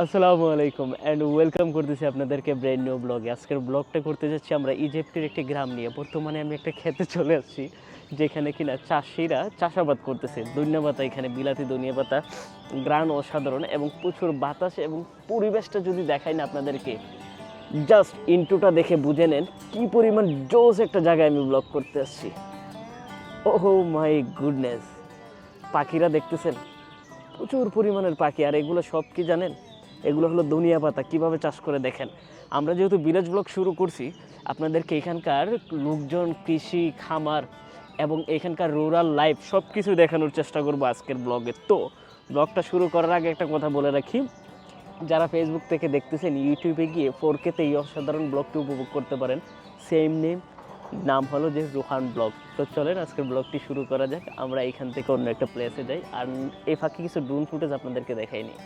আসসালামু আলাইকুম and welcome করতেছি আপনাদেরকে ব্র্যান্ড নিউ ব্লগে। আজকের ব্লগটা করতে যাচ্ছি আমরা ইজিপ্টের একটি গ্রাম নিয়ে। বর্তমানে আমি একটা খেতে চলে আসছি যেখানে কিনা চাষিরা চাষাবাদ করতেছে। ধনিয়া পাতা, এখানে বিলাতি ধনিয়া পাতা, গ্রান অসাধারণ এবং প্রচুর বাতাস এবং পরিবেশটা যদি দেখাই না আপনাদেরকে, জাস্ট ইন্ট্রোটা দেখে বুঝে নেন কি পরিমাণ জোস একটা জায়গায় আমি ব্লগ করতে আসছি। ওহো মাই গুডনেস, পাখিরা দেখতেছেন, প্রচুর পরিমাণের পাখি। আর এগুলো সব কি জানেন, এগুলো হলো ধনিয়া পাতা। কীভাবে চাষ করে দেখেন। আমরা যেহেতু ভিলেজ ব্লগ শুরু করছি, আপনাদেরকে এখানকার লোকজন, কৃষি, খামার এবং এখানকার রুরাল লাইফ সব কিছু দেখানোর চেষ্টা করবো আজকের ব্লগে। তো ব্লগটা শুরু করার আগে একটা কথা বলে রাখি, যারা ফেসবুক থেকে দেখতেছেন, ইউটিউবে গিয়ে 4K-তে এই অসাধারণ ব্লগটি উপভোগ করতে পারেন। সেম নাম হলো যে রোহান ব্লগ। তো চলেন আজকের ব্লগটি শুরু করা যাক। আমরা এখান থেকে অন্য একটা প্লেসে যাই, আর এই ফাঁকে কিছু ড্রোন ফুটেজ আপনাদেরকে দেখাইনি।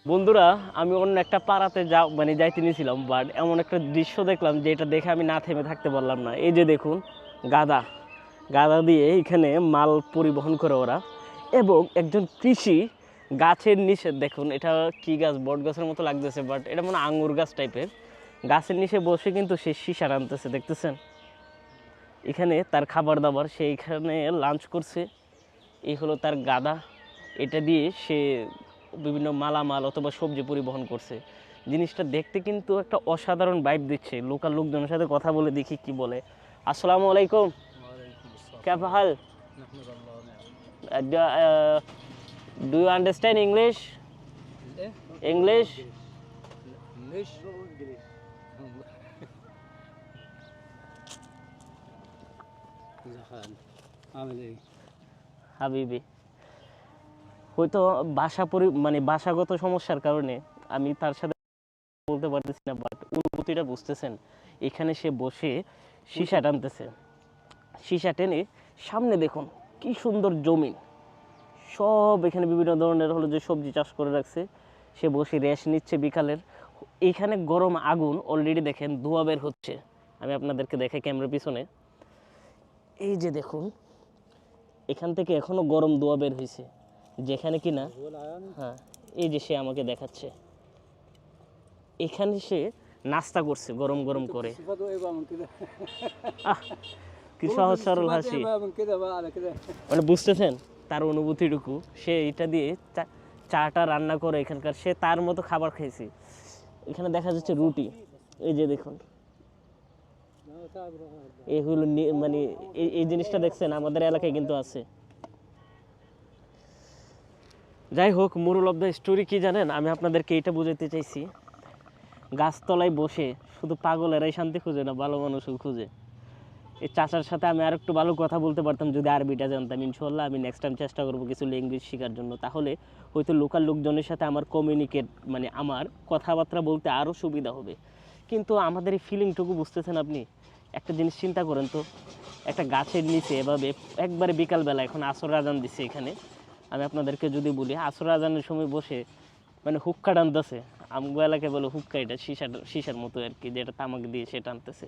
বন্ধুরা, আমি অন্য একটা পাড়াতে যাইতে নিয়েছিলাম, বাট এমন একটা দৃশ্য দেখলাম যে এটা দেখে আমি না থেমে থাকতে পারলাম না। এই যে দেখুন, গাদা গাদা দিয়ে এখানে মাল পরিবহন করে ওরা। এবং একজন কৃষি গাছের নিচে, দেখুন এটা কি গাছ, বট গাছের মতো লাগতেছে, বাট এটা মনে হয় আঙ্গুর গাছ টাইপের। গাছের নিচে বসে কিন্তু সে সীসা রাঁধতেছে, দেখতেছেন। এখানে তার খাবার দাবার, সে এখানে লাঞ্চ করছে। এই হলো তার গাদা, এটা দিয়ে সে বিভিন্ন মালামাল অথবা সবজি পরিবহন করছে। জিনিসটা দেখতে কিন্তু একটা অসাধারণ ভাইব দিচ্ছে। লোকাল লোকজনের সাথে কথা বলে দেখি কি বলে। আসসালামু আলাইকুম, কেমন হাল? Do you understand English? English? مش زخان عامل ايه؟ হাবিবি, হয়তো ভাষাগত সমস্যার কারণে আমি তার সাথে বলতে পারতেছি না, বাট অনুভূতিটা বুঝতেছেন। এখানে সে বসে সীসা টানতেছে। সীসা টেনে সামনে দেখুন কি সুন্দর জমি, সব এখানে বিভিন্ন ধরনের হলো যে সবজি চাষ করে রাখছে। সে বসে রেস্ট নিচ্ছে বিকালের। এখানে গরম আগুন অলরেডি দেখেন ধোঁয়া বের হচ্ছে। আমি আপনাদেরকে দেখাই ক্যামেরার পিছনে, এই যে দেখুন, এখান থেকে এখনো গরম ধোঁয়া বের হয়েছে, যেখানে কিনা, হ্যাঁ, এই যে সে আমাকে দেখাচ্ছে, এখানে সে নাস্তা করছে গরম গরম করে। صفاته ايه بقى من كده؟ আহ, কি সহজ সরল صفات হাসি। ايه بقى من كده بقى على كده؟ মানে বুঝতেছেন তার অনুভূতিটুকু। সে এটা দিয়ে চাটা রান্না করে এখানকার, সে তার মতো খাবার খেয়েছে। এখানে দেখা যাচ্ছে রুটি, এই যে দেখুন, এই হলো মানে এই জিনিসটা দেখছেন আমাদের এলাকায় কিন্তু আছে। যাই হোক, মোরাল অফ দ্য স্টোরি কি জানেন, আমি আপনাদেরকে এইটা বুঝাতে চাইছি, গাছতলায় বসে শুধু পাগলেরাই শান্তি খুঁজে না, ভালো মানুষও খুঁজে। এই চাচার সাথে আমি আর একটু ভালো কথা বলতে পারতাম যদি আরবিটা জানতাম। ইনশাল্লাহ আমি নেক্সট টাইম চেষ্টা করবো কিছু ল্যাঙ্গুয়েজ শেখার জন্য, তাহলে হয়তো লোকাল লোকজনের সাথে আমার কমিউনিকেট, মানে আমার কথাবার্তা বলতে আরও সুবিধা হবে। কিন্তু আমাদের এই ফিলিংটুকু বুঝতেছেন আপনি? একটা জিনিস চিন্তা করেন তো, একটা গাছের নিচে এভাবে একবারে বিকালবেলা, এখন আসর আজান দিচ্ছে এখানে, আমি আপনাদেরকে যদি বলি আসর আজানের সময় বসে মানে হুক্কা টানতেছে। আমগো এলাকায় বলে হুক্কা, এটা সীসার মতো আর কি, যেটা তামাক দিয়ে সে টানতেছে,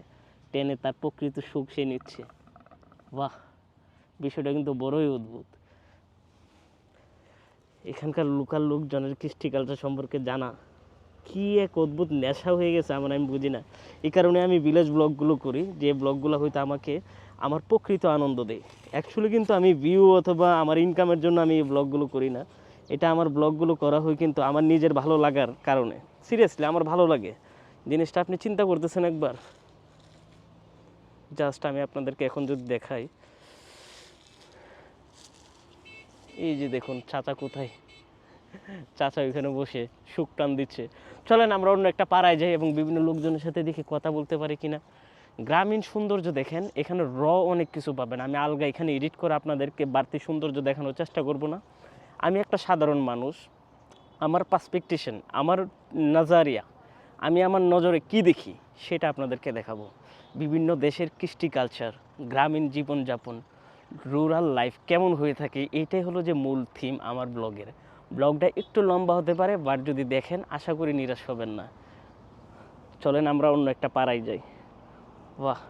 টেনে তার প্রকৃত সুখ সে নিচ্ছে। বাহ, বিষয়টা কিন্তু বড়ই অদ্ভুত। এখানকার লোকাল লোকজনের কৃষ্টি কালচার সম্পর্কে জানা কি এক অদ্ভুত নেশা হয়ে গেছে আমার, আমি বুঝি না। এই কারণে আমি ভিলেজ ব্লগগুলো করি, যে ব্লগগুলো হয়তো আমাকে আমার প্রকৃত আনন্দ দেয়। অ্যাকচুয়ালি কিন্তু আমি ভিউ অথবা আমার ইনকামের জন্য আমি এই ব্লগগুলো করি না। এটা আমার ব্লগগুলো করা হয় কিন্তু আমার নিজের ভালো লাগার কারণে। সিরিয়াসলি আমার ভালো লাগে জিনিসটা, আপনি চিন্তা করতেছেন একবার। জাস্ট আমি আপনাদেরকে এখন যদি দেখাই, এই যে দেখুন চাচা কোথায়, চাচা ওইখানে বসে সুখ টান দিচ্ছে। চলেন আমরা অন্য একটা পাড়ায় যাই এবং বিভিন্ন লোকজনের সাথে দেখি কথা বলতে পারি কিনা। গ্রামীণ সৌন্দর্য দেখেন, এখানে অনেক কিছু পাবেন। আমি আলগা এখানে এডিট করে আপনাদেরকে বাড়তি সৌন্দর্য দেখানোর চেষ্টা করব না। আমি একটা সাধারণ মানুষ, আমার পার্সপেকটেশন, আমার নাজারিয়া, আমি আমার নজরে কি দেখি সেটা আপনাদেরকে দেখাবো। বিভিন্ন দেশের কৃষ্টি কালচার, গ্রামীণ জীবনযাপন, রুরাল লাইফ কেমন হয়ে থাকে, এইটাই হলো যে মূল থিম আমার ব্লগের। ব্লগটা একটু লম্বা হতে পারে, বাট যদি দেখেন আশা করি নিরাশ হবেন না। চলেন আমরা অন্য একটা পাড়ায় যাই। বাহ,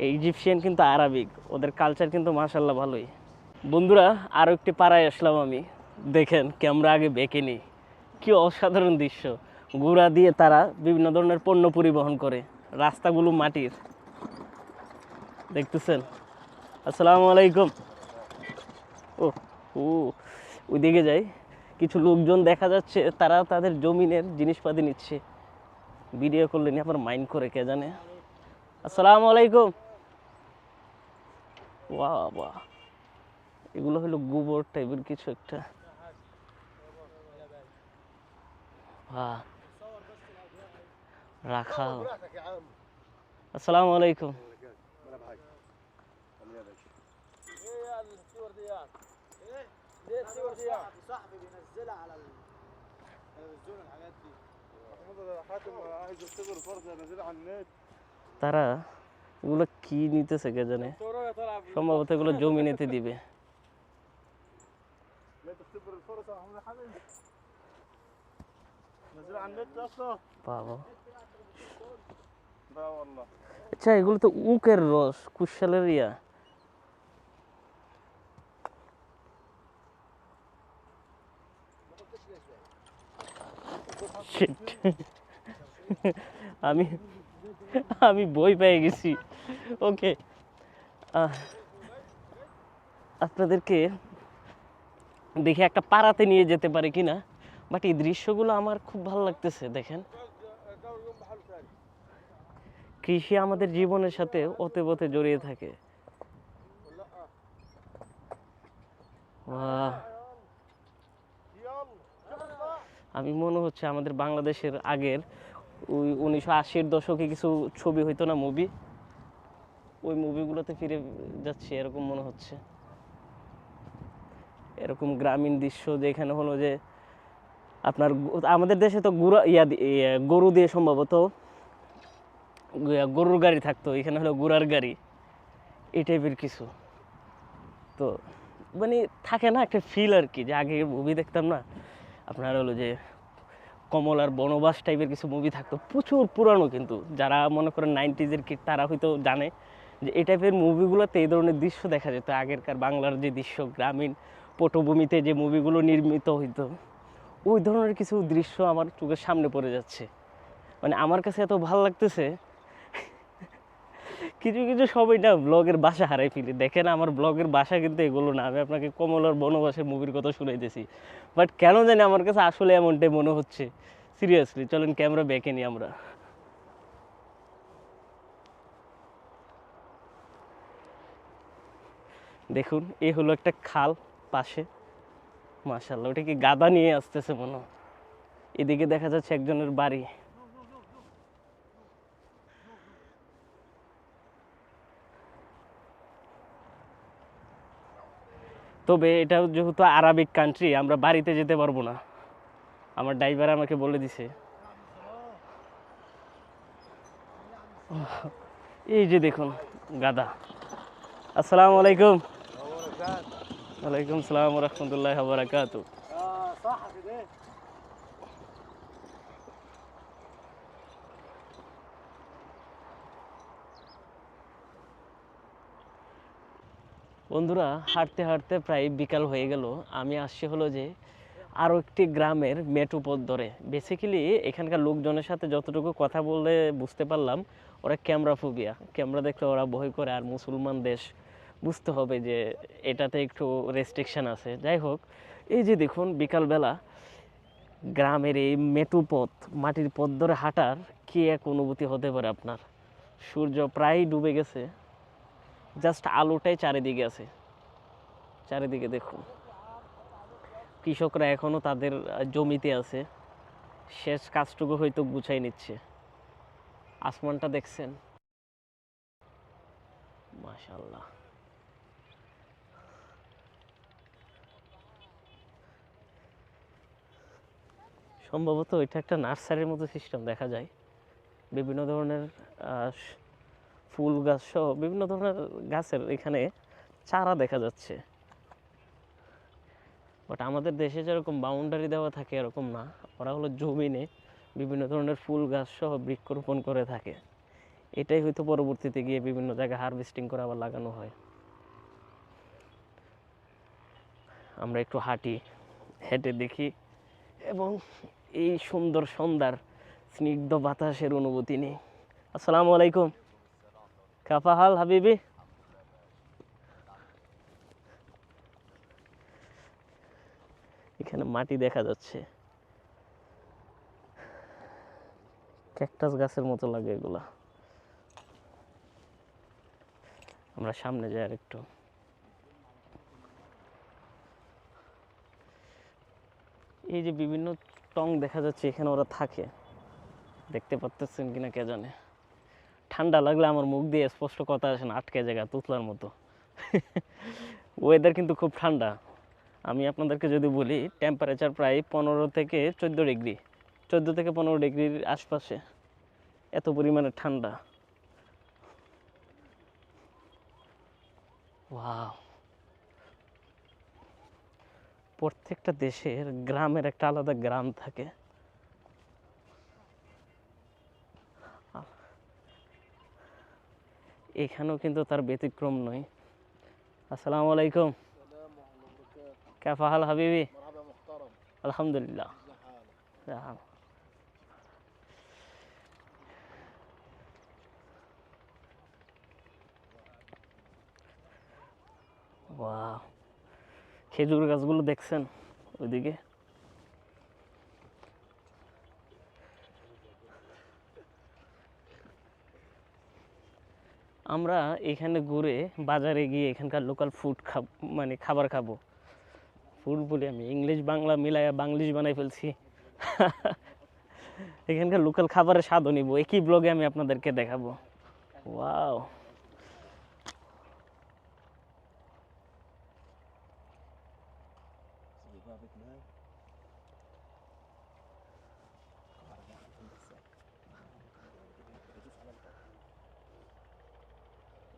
এই ইজিপশিয়ান কিন্তু আরবিক, ওদের কালচার কিন্তু মাশাল্লাহ ভালোই। বন্ধুরা, আরও একটি পাড়ায় আসলাম আমি। দেখেন ক্যামেরা আগে বেঁকে নিই, কি অসাধারণ দৃশ্য। ঘোড়া দিয়ে তারা বিভিন্ন ধরনের পণ্য পরিবহন করে, রাস্তাগুলো মাটির, দেখতেছেন। আসসালামু আলাইকুম। ও ও ওইদিকে যাই, কিছু লোকজন দেখা যাচ্ছে, তারা তাদের জমিনের জিনিসপাতি নিচ্ছে। ভিডিও করলে নি আবার মাইন্ড করে কে জানে। আসসালামু আলাইকুম। বাহ বাহ, এগুলো হলো গোবর টাইপের কিছু একটা। বাহ, রাখাল। আসসালামু আলাইকুম। صاحبي بينزلها على التلفزيون الحاجات دي. حاتم عايز يختبر فرصه ينزلها على النت. তারা এগুলো কি নিতেছে কে জানে, সম্ভবত এগুলো জমি নিতে দিবে। لا تختبر الفرصه يا محمود يا حبيبي. نزلها على النت يا اسطى. বাবা, لا والله. আচ্ছা এগুলো তো উকের রস, কুশালের ইয়া। Shit. আমি আমি বই পেয়ে গেছি। ওকে, আপনাদেরকে দেখে একটা পাড়াতে নিয়ে যেতে পারে কিনা, বাট এই দৃশ্যগুলো আমার খুব ভালো লাগতেছে। দেখেন, কৃষি আমাদের জীবনের সাথে ওতপ্রোত জড়িয়ে থাকে। বাহ, আমি মনে হচ্ছে আমাদের বাংলাদেশের আগের ওই 1980-এর দশকে কিছু ছবি হইতো না, মুভি, ওই মুভিগুলোতে ফিরে যাচ্ছি এরকম মনে হচ্ছে। এরকম গ্রামীণ দৃশ্য যেখানে হলো যে আপনার আমাদের দেশে তো গরু দিয়ে সম্ভবত গরুর গাড়ি থাকতো, এখানে হলো ঘোড়ার গাড়ি, এই টাইপের কিছু। তো মানে থাকে না একটা ফিল আর কি, যে আগে মুভি দেখতাম না আপনার হলো যে কমলার বনবাস টাইপের কিছু মুভি থাকতো, প্রচুর পুরানো, কিন্তু যারা মনে করেন 90s-এর কিড তারা হয়তো জানে যে এই টাইপের মুভিগুলোতে এই ধরনের দৃশ্য দেখা যেত। আগেরকার বাংলার যে দৃশ্য, গ্রামীণ পটভূমিতে যে মুভিগুলো নির্মিত হইতো, ওই ধরনের কিছু দৃশ্য আমার চোখের সামনে পড়ে যাচ্ছে। মানে আমার কাছে এত ভালো লাগতেছে, কিছু কিছু সবাই না ব্লগের ভাষা হারাই ফেলি। দেখেন আমার ব্লগের ভাষা কিন্তু এগুলো না, আমি আপনাকে কমলার বনবাসের মুভির কথা শুনাইতেছি, বাট কেন জানি আমার কাছে আসলে এমনটাই মনে হচ্ছে। সিরিয়াসলি, চলেন ক্যামেরা ব্যাকে নিই আমরা। দেখুন, এই হলো একটা খাল পাশে, মাশাআল্লাহ, ওটা কি গাদা নিয়ে আসতেছে মনে হয়। এদিকে দেখা যাচ্ছে একজনের বাড়ি। তবে এটা যেহেতু আরবিক কান্ট্রি, আমরা বাড়িতে যেতে পারবো না, আমার ড্রাইভার আমাকে বলে দিছে। এই যে দেখুন গাদা। আসসালামু আলাইকুম। ওয়ালাইকুম সালাম ওয়া রাহমাতুল্লাহি ওয়া বারাকাতুহু। صاحبي ده. বন্ধুরা, হাঁটতে হাঁটতে প্রায় বিকাল হয়ে গেল। আমি আসছি হলো যে আরও একটি গ্রামের মেঠো পথ ধরে। বেসিক্যালি এখানকার লোকজনের সাথে যতটুকু কথা বলে বুঝতে পারলাম, ওরা ক্যামেরা ফোবিয়া, ক্যামেরা দেখলে ওরা ভয় করে। আর মুসলমান দেশ, বুঝতে হবে যে এটাতে একটু রেস্ট্রিকশন আছে। যাই হোক, এই যে দেখুন বিকালবেলা গ্রামের এই মেঠো পথ, মাটির পথ ধরে হাঁটার কি এক অনুভূতি হতে পারে আপনার। সূর্য প্রায় ডুবে গেছে, জাস্ট আলোটাই চারিদিকে আছে। চারিদিকে দেখুন, কৃষকরা এখনো তাদের জমিতে আছে, শেষ কাজটুকু হয়তো গুছাই নিচ্ছে। আসমানটা দেখছেন, মাশাআল্লাহ। সম্ভবত এটা একটা নার্সারির মতো সিস্টেম দেখা যায়, বিভিন্ন ধরনের ফুল গাছ সহ বিভিন্ন ধরনের গাছের এখানে চারা দেখা যাচ্ছে। বাট আমাদের দেশে যেরকম বাউন্ডারি দেওয়া থাকে এরকম না, ওরা হলো জমিনে বিভিন্ন ধরনের ফুল গাছ সহ বৃক্ষরোপণ করে থাকে। এটাই হয়তো পরবর্তীতে গিয়ে বিভিন্ন জায়গায় হারভেস্টিং করে আবার লাগানো হয়। আমরা একটু হাঁটি, হেঁটে দেখি এবং এই সুন্দর সন্ধ্যার স্নিগ্ধ বাতাসের অনুভূতি নিই। আসসালামু আলাইকুম, কাফা হাল হাবিবি। এখানে মাটি দেখা যাচ্ছে, ক্যাকটাস গাছের মতো লাগে এগুলা। আমরা সামনে যাই আর একটু। এই যে বিভিন্ন টং দেখা যাচ্ছে, এখানে ওরা থাকে, দেখতে পাচ্ছেন কিনা কে জানে। ঠান্ডা লাগলে আমার মুখ দিয়ে স্পষ্ট কথা আসে না, আটকে জায়গা তুতলার মতো। ওয়েদার কিন্তু খুব ঠান্ডা। আমি আপনাদেরকে যদি বলি টেম্পারেচার প্রায় 15 থেকে 14 ডিগ্রি, 14 থেকে 15 ডিগ্রির আশপাশে, এত পরিমাণে ঠান্ডা। ওয়াও, প্রত্যেকটা দেশের গ্রামের একটা আলাদা গ্রাম থাকে। এখানেও কিন্তু তার ব্যতিক্রম নয়। আসসালামু আলাইকুম, السلام ورحمة الله وبركاته. কাফা হাল হাবিবি। مرحبا محترم. আলহামদুলিল্লাহ। ازي حالك؟ ওয়াও, খেজুর গাছগুলো দেখছেন ওইদিকে? আমরা এখানে ঘুরে বাজারে গিয়ে এখানকার লোকাল ফুড মানে খাবার খাবো। ফুড বলি আমি, ইংলিশ বাংলা মিলাইয়া বাংলিশ বানাই ফেলছি। এখানকার লোকাল খাবারের স্বাদও নিব, একই ব্লগে আমি আপনাদেরকে দেখাবো। ওয়াও,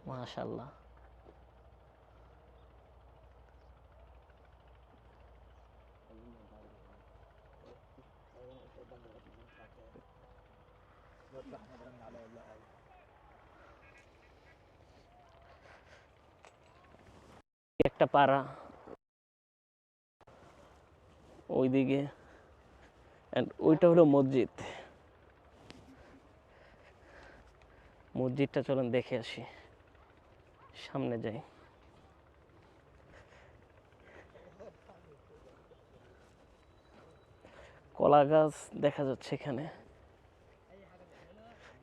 মাশাআল্লাহ। একটা পাড়া ওইদিকে, অ্যান্ড ওইটা হলো মসজিদ। মসজিদটা চলেন দেখে আসি, সামনে যাই। কলা গাছ দেখা যাচ্ছে এখানে,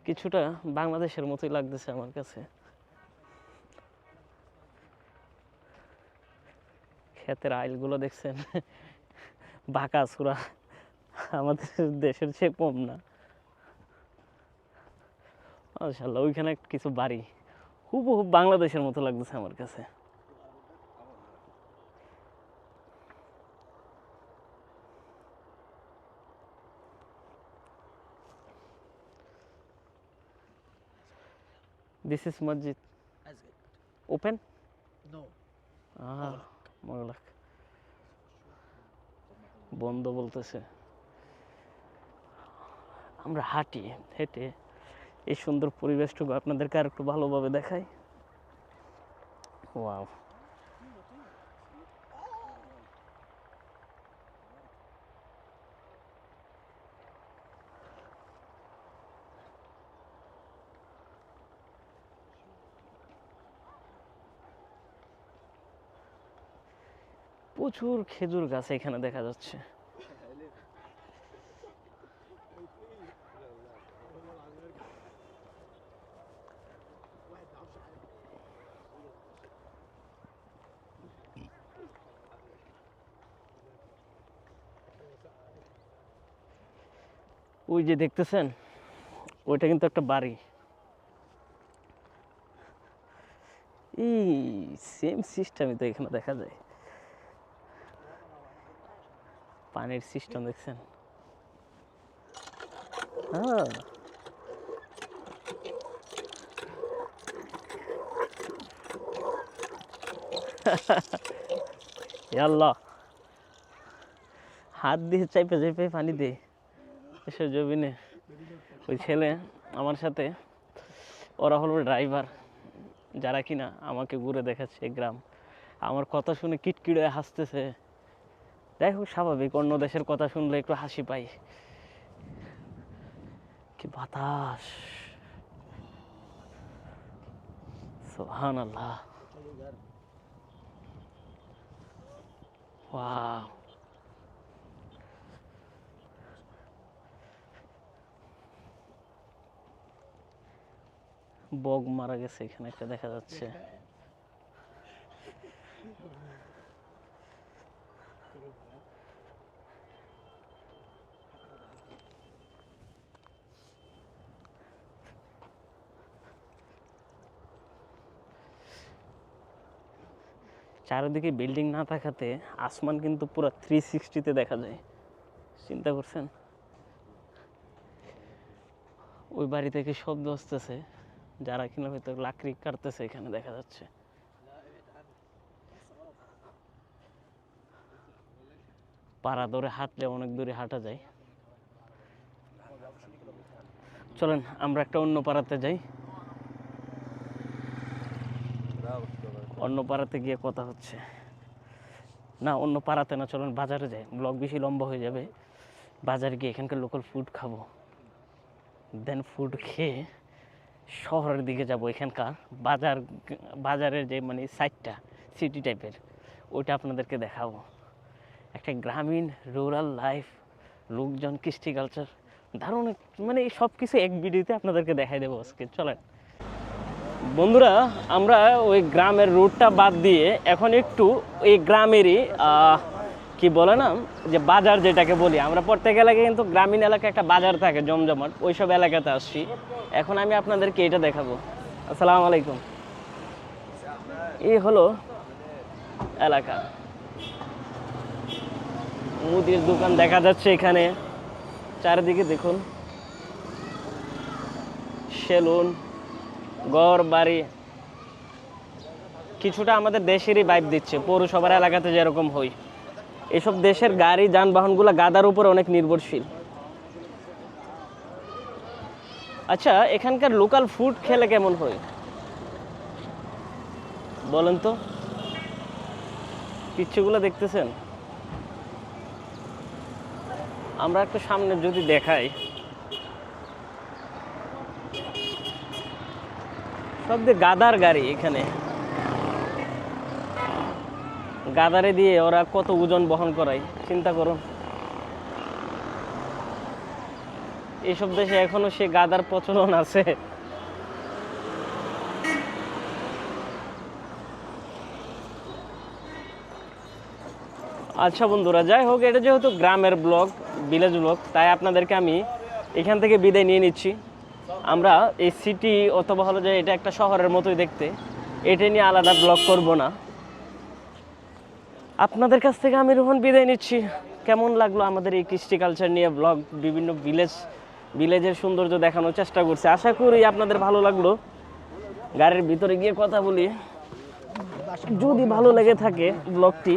কিছুটা বাংলাদেশের মতোই লাগতেছে আমার কাছে। ক্ষেতের আইলগুলো দেখছেন, বাঁকা চূড়া, আমাদের দেশের চেয়ে কম না। মাশাআল্লাহ, ওইখানে কিছু বাড়ি হুবহু বাংলাদেশের মতো লাগতেছে আমার কাছে। This is masjid. Open? No. মগলাক, বন্ধ বলতেছে। আমরা হাঁটি, হেঁটে এই সুন্দর পরিবেশটুকু আপনাদেরকে আর একটু ভালোভাবে দেখাই। ওয়াও, প্রচুর খেজুর গাছ এখানে দেখা যাচ্ছে। ওই যে দেখতেছেন, ওইটা কিন্তু একটা বাড়ি। এই সেম সিস্টেমই তো এখানে দেখা যায়। পানির সিস্টেম দেখছেন? হ্যাঁ, আল্লাহ, হাত দিয়ে চাইপে চাইপে পানি দে এসব জমিনে। ওই ছেলে আমার সাথে, ওরা হলো ড্রাইভার, যারা কিনা আমাকে ঘুরে দেখাচ্ছে গ্রাম। আমার কথা শুনে কিটকিড়ে হাসতেছে। যাই হোক, স্বাভাবিক, অন্য দেশের কথা শুনলে একটু হাসি পাই। কি বাতাস, সুবহানাল্লাহ। ওয়াও, বগ মারা গেছে এখানে একটা দেখা যাচ্ছে। চারিদিকে বিল্ডিং না থাকাতে আসমান কিন্তু পুরো 360-তে দেখা যায়। চিন্তা করছেন? ওই বাড়ি থেকে শব্দ আসতেছে, যারা কিনা হয়তো লাকড়ি কাটতেছে এখানে দেখা যাচ্ছে। পাড়া ধরে হাঁটলে অনেক দূরে হাঁটা যায়। চলেন আমরা একটা অন্য পাড়াতে যাই, অন্য পাড়াতে গিয়ে কথা হচ্ছে। না, অন্য পাড়াতে না, চলেন বাজারে যাই, ব্লগ বেশি লম্বা হয়ে যাবে। বাজারে গিয়ে এখানকার লোকাল ফুড খাবো, দেন ফুড খেয়ে শহরের দিকে যাব। এখানকার বাজারের যে মানে সাইডটা সিটি টাইপের, ওইটা আপনাদেরকে দেখাবো। একটা গ্রামীণ রুরাল লাইফ, লোকজন, কৃষ্টি কালচার, দারুণ মানে সব কিছু এক ভিডিওতে আপনাদেরকে দেখাই দেবো আজকে। চলেন বন্ধুরা, আমরা ওই গ্রামের রুটটা বাদ দিয়ে এখন একটু এই গ্রামেরই কি বলে না, যে বাজার যেটাকে বলি আমরা, প্রত্যেক এলাকায় কিন্তু গ্রামীণ এলাকায় একটা বাজার থাকে জমজমাট, ওইসব এলাকাতে আসছি। এখন আমি আপনাদেরকে এটা দেখাবো। আসসালামু আলাইকুম। এই হলো এলাকা, মুদির দোকান দেখা যাচ্ছে এখানে, চারিদিকে দেখুন, সেলুন, ঘর বাড়ি, কিছুটা আমাদের দেশেরই ভাইব দিচ্ছে, পৌরসভার এলাকাতে যেরকম হয়। এসব দেশের গাড়ি যানবাহনগুলো গাদার উপর অনেক নির্ভরশীল। আচ্ছা, এখানকার লোকাল ফুড খেলে কেমন হয় বলেন তো? পিচ্ছিগুলো দেখতেছেন? আমরা একটু সামনে যদি দেখাই, সব দিয়ে গাদার গাড়ি। এখানে গাদারে দিয়ে ওরা কত ওজন বহন করায় চিন্তা করুন। এইসব দেশে এখনো সে গাদার প্রচলন আছে। আচ্ছা বন্ধুরা, যাই হোক, এটা যেহেতু গ্রামের ব্লগ, ভিলেজ ব্লগ, তাই আপনাদেরকে আমি এখান থেকে বিদায় নিয়ে নিচ্ছি। আমরা এই সিটি অথবা হলো যে এটা একটা শহরের মতোই দেখতে, এটা নিয়ে আলাদা ব্লগ করব না। আপনাদের কাছ থেকে আমি রোহন বিদায় নিচ্ছি। কেমন লাগলো আমাদের এই কৃষ্টি কালচার নিয়ে ব্লগ, বিভিন্ন ভিলেজের সৌন্দর্য দেখানোর চেষ্টা করছি, আশা করি আপনাদের ভালো লাগলো। গাড়ির ভিতরে গিয়ে কথা বলি, যদি ভালো লেগে থাকে ব্লগটি,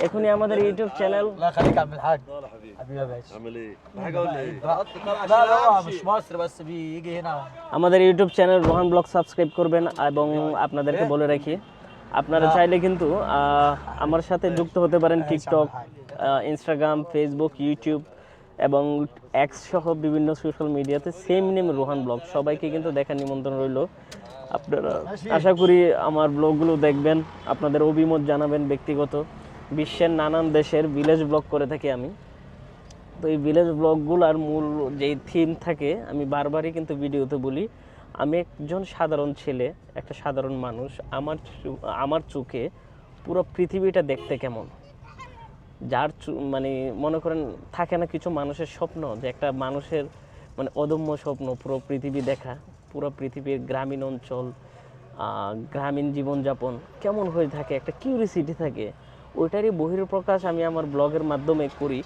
এখনই আমাদের ইউটিউব চ্যানেল الله يخليك يا عم الحاج حبيبي يا باشا. عامل ايه؟ في حاجه ولا ايه؟ لا لا هو مش مصر بس بيجي هنا. আমাদের YouTube channel Rohan blog subscribe করবেন। এবং আপনাদেরকে বলে রাখি, আপনারা চাইলে কিন্তু আমার সাথে যুক্ত হতে পারেন টিকটক, ইনস্টাগ্রাম, ফেসবুক, ইউটিউব এবং এক্স সহ বিভিন্ন সোশ্যাল মিডিয়াতে সেম নেম রোহান ব্লগ। সবাইকে কিন্তু দেখার নিমন্ত্রণ রইল। আপনারা আশা করি আমার ব্লগগুলো দেখবেন, আপনাদের অভিমত জানাবেন। ব্যক্তিগত বিশ্বের নানান দেশের ভিলেজ ব্লগ করে থাকি আমি। তো এই ভিলেজ ব্লগগুলোর মূল যেই থিম থাকে, আমি বারবারই কিন্তু ভিডিওতে বলি, আমি একজন সাধারণ ছেলে, একটা সাধারণ মানুষ, আমার চোখে পুরো পৃথিবীটা দেখতে কেমন, যার মানে মনে করেন থাকে না কিছু মানুষের স্বপ্ন, যে একটা মানুষের মানে অদম্য স্বপ্ন পুরো পৃথিবী দেখা, পুরো পৃথিবীর গ্রামীণ অঞ্চল, গ্রামীণ জীবনযাপন কেমন হয়ে থাকে, একটা কিউরিসিটি থাকে, ওইটারই বহিঃপ্রকাশ আমি আমার ব্লগের মাধ্যমে করি।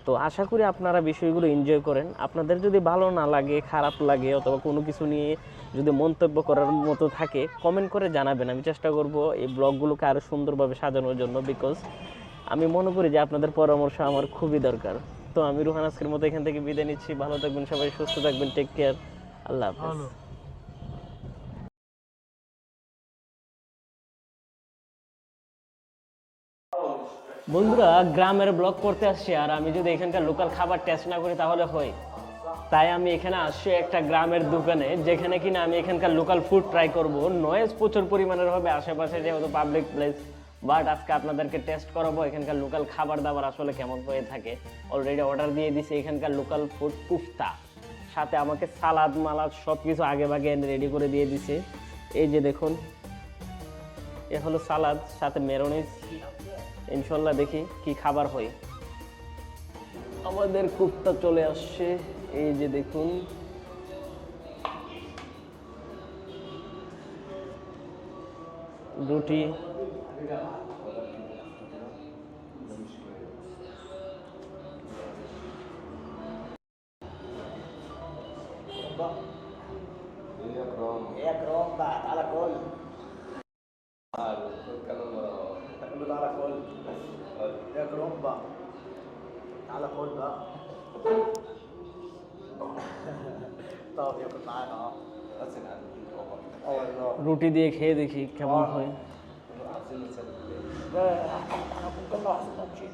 তো আশা করি আপনারা বিষয়গুলো এনজয় করেন। আপনাদের যদি ভালো না লাগে, খারাপ লাগে অথবা কোনো কিছু নিয়ে যদি মন্তব্য করার মতো থাকে কমেন্ট করে জানাবেন। আমি চেষ্টা করব এই ব্লগগুলোকে আরও সুন্দরভাবে সাজানোর জন্য, বিকজ আমি মনে করি যে আপনাদের পরামর্শ আমার খুবই দরকার। তো আমি রুহান আজকের মতো এখান থেকে বিদায় নিচ্ছি। ভালো থাকবেন সবাই, সুস্থ থাকবেন, টেক কেয়ার, আল্লাহ হাফেজ। বন্ধুরা, গ্রামের ব্লগ করতে আসছি আর আমি যদি এখানকার লোকাল খাবার টেস্ট না করি তাহলে হয়। তাই আমি এখানে আসছি একটা গ্রামের দোকানে, যেখানে কিনা আমি এখানকার লোকাল ফুড ট্রাই করব। নয়েজ প্রচুর পরিমাণের হবে আশেপাশে, যেহেতু পাবলিক প্লেস, বাট আজকে আপনাদেরকে টেস্ট করাবো এখানকার লোকাল খাবার দাবার আসলে কেমন হয়ে থাকে। অলরেডি অর্ডার দিয়ে দিছি এখানকার লোকাল ফুড কুফতা, সাথে আমাকে সালাদ মালাদ সব কিছু আগে ভাগে রেডি করে দিয়ে দিছে। এই যে দেখুন, এ হলো সালাদ, সাথে মেয়োনিজ। ইনশাল্লাহ দেখি কি খাবার হয়। আমাদের কুফতা চলে আসছে, এই যে দেখুন। রুটি, يا كرم بقى تعالى كل تعالى كل يا كرم بقى تعالى كل بقى طب ياكل معانا والله রুটি দিয়ে খেয়ে দেখি কেমন হয়। لا احنا ممكن نروح نمشي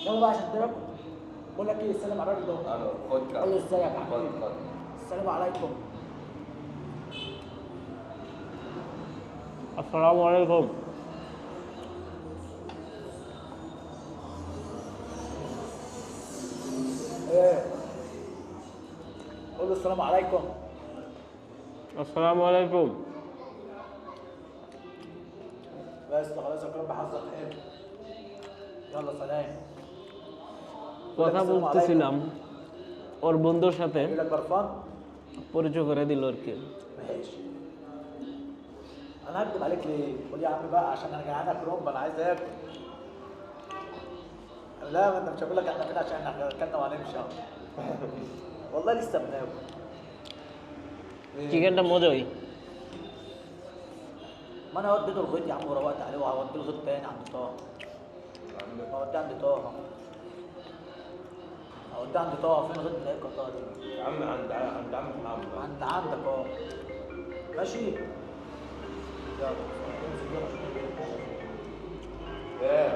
يلا بقى عشان تاكل بقول لك ايه السلام على الراجل ده قول له ازيك يا حبيبي السلام عليكم আসসালামু আলাইকুম। ايه قول له السلام عليكم আসসালামু আলাইকুম। بس خلاص يا كرم بحظك حلو يلا سلام কথা বলতেছিলাম ওর বন্ধুর সাথে, يقول لك برفان পরিচয় করে দিল আর কি। ماشي انا هكدب عليك ليه؟ قول يا عم بقى عشان انا جعان كرومب انا عايز اكل لا ما انت مش هقول لك احنا كده عشان احنا اكلنا وهنمشي اهو والله لسه بناكل চিকেনটা মজাই। ما انا وديته الغيط يا عم وروقت عليه وهوديه الغيط تاني عند طه هوديه عند طه هوديه عند طه فين الغيط هناك يا طه دي؟ يا عم عند عم محمد. عند عندك اه ماشي يلا ايه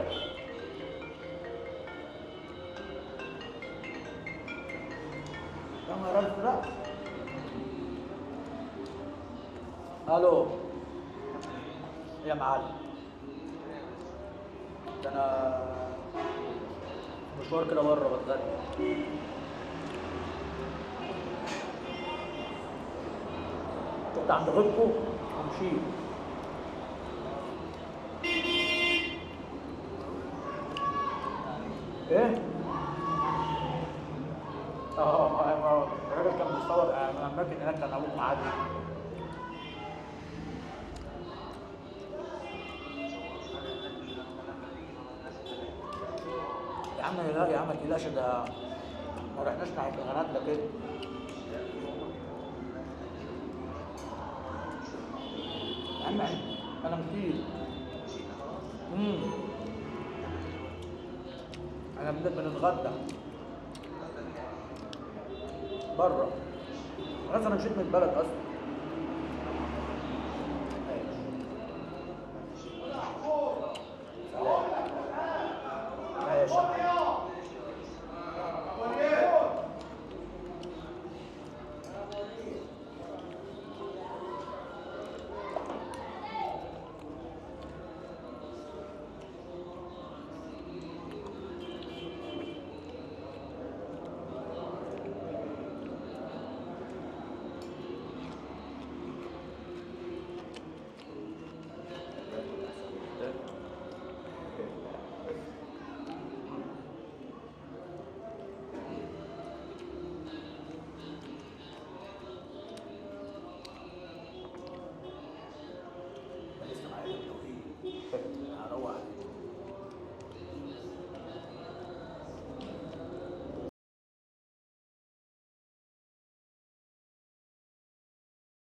يا نهار ازرق الو يا معلم ده انا مشوار كده بره بتغدى كنت عند غيركم ومشيت ايه؟ الراجل كان بيصور اماكن هناك كان ابوك معدي يا عم لا يا عم ما تقلقش ده ما رحناش ناحيه الغنات ده كده يا عم انا كتير انا بنتغدى بره. انا مشيت من البلد اصلا.